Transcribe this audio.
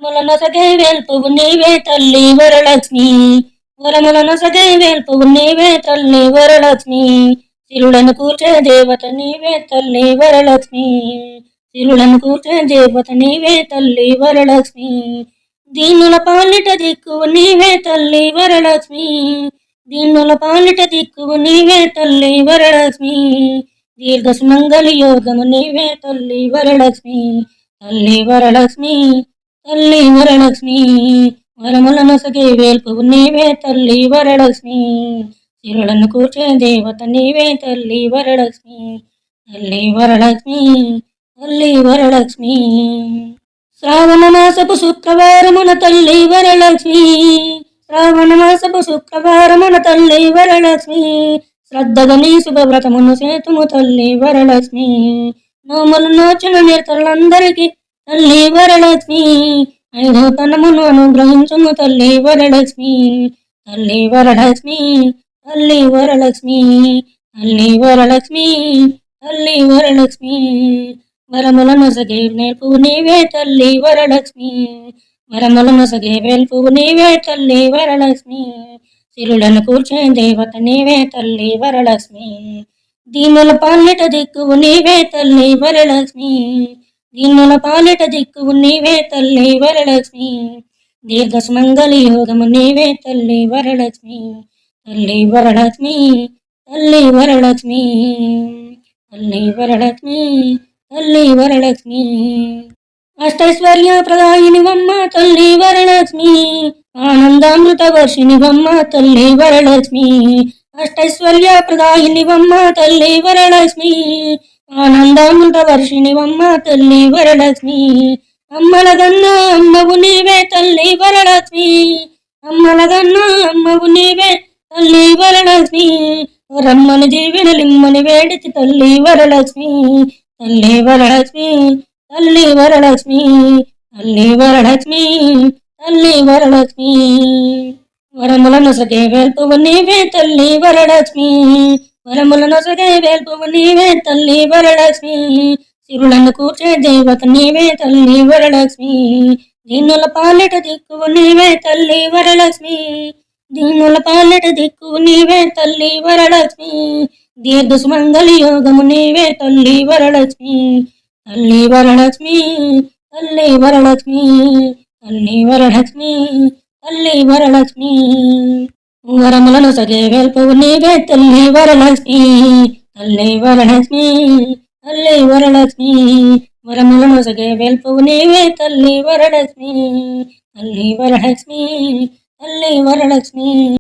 వరములనొసగే వేల్పువు నీవే తల్లి వరలక్ష్మి. వరములనొసగే వేల్పువు నీవే తల్లి వరలక్ష్మి. సిరులను కూర్చే దేవత నీవే తల్లి వరలక్ష్మి. సిరులను కూర్చే దేవత నీవే తల్లి వరలక్ష్మి. దీనుల పాలిట దిక్కువు నీవే తల్లి వరలక్ష్మి. దీనుల పాలిట దిక్కువు నీవే తల్లి వరలక్ష్మి. దీర్ఘ సుమంగళి యోగము నీవే తల్లి వరలక్ష్మి. తల్లి వరలక్ష్మి, తల్లి వరలక్ష్మి. వరములనొసగే వేల్పువు నీవే తల్లి వరలక్ష్మి. సిరులను కూర్చే దేవత నీవే తల్లి వరలక్ష్మి. తల్లి వరలక్ష్మి, తల్లి వరలక్ష్మి. శ్రావణ మాసపు శుక్రవారమున తల్లి వరలక్ష్మి. శ్రావణ మాసపు శుక్రవారమున తల్లి వరలక్ష్మి. శ్రద్ధగా నీ శుభవ్రతమును సేతుము తల్లి వరలక్ష్మి. నోములు నోచిన నేతలందరికీ తల్లి వరలక్ష్మి. ఐదో తనమును అనుగ్రహించుము తల్లి వరలక్ష్మి. తల్లి వరలక్ష్మి, తల్లి వరలక్ష్మి. తల్లి వరలక్ష్మి, తల్లి వరలక్ష్మి. వరములనొసగే వేల్పువు నీవే తల్లి వరలక్ష్మి. వరములనొసగే వేల్పువు నీవే తల్లి వరలక్ష్మి. సిరులను కూర్చే దేవత నీవే తల్లి వరలక్ష్మి. దీనుల పాలిట దిక్కువు నీవే తల్లి వరలక్ష్మి. దీనుల పాలిట దిక్కువు నీవే తల్లి వరలక్ష్మి. దీర్ఘ సుమంగళి యోగము నీవే తల్లి వరలక్ష్మి. తల్లి వరలక్ష్మి, తల్లి వరలక్ష్మి. తల్లి వరలక్ష్మి, తల్లి వరలక్ష్మి. అష్టైశ్వర్య ప్రదాయినివమ్మ తల్లి వరలక్ష్మి. ఆనందామృత వర్షినివమ్మ తల్లి వరలక్ష్మి. అష్టైశ్వర్య ప్రదాయినివమ్మ తల్లి వరలక్ష్మి. ఆనందామృత వర్షినివమ్మ తల్లి వరలక్ష్మి. అమ్మలగన్న అమ్మవు నీవే తల్లి వరలక్ష్మి. అమ్మలగన్న అమ్మవు నీవే తల్లి వరలక్ష్మి. రమ్మని జీవిన లిమ్మని వేడితి తల్లి వరలక్ష్మి. తల్లి వరలక్ష్మి, తల్లి వరలక్ష్మి. తల్లి వరలక్ష్మి, తల్లి వరలక్ష్మి. వరములనొసగే వేల్పువు నీవే తల్లి వరలక్ష్మి. వరములనొసగే వేల్పువు నీవే తల్లి వరలక్ష్మి. సిరులను కూర్చే దేవత నీవే తల్లి వరలక్ష్మి. దీనుల పాలిట దిక్కువు నీవే తల్లి వరలక్ష్మి. దీనుల పాలిట దిక్కువు నీవే తల్లి వరలక్ష్మి. దీర్ఘ సుమంగళి యోగము నీవే తల్లి వరలక్ష్మి. తల్లి వరలక్ష్మి, తల్లి వరలక్ష్మి. తల్లి వరలక్ష్మి, తల్లి వరలక్ష్మి. వరములనొసగే వేల్పువు నీవే తల్లి వరలక్ష్మి. తల్లి వరలక్ష్మి, తల్లి వరలక్ష్మి. వరములనొసగే వేల్పువు నీవే తల్లి వరలక్ష్మి. తల్లి వరలక్ష్మి, తల్లి వరలక్ష్మి.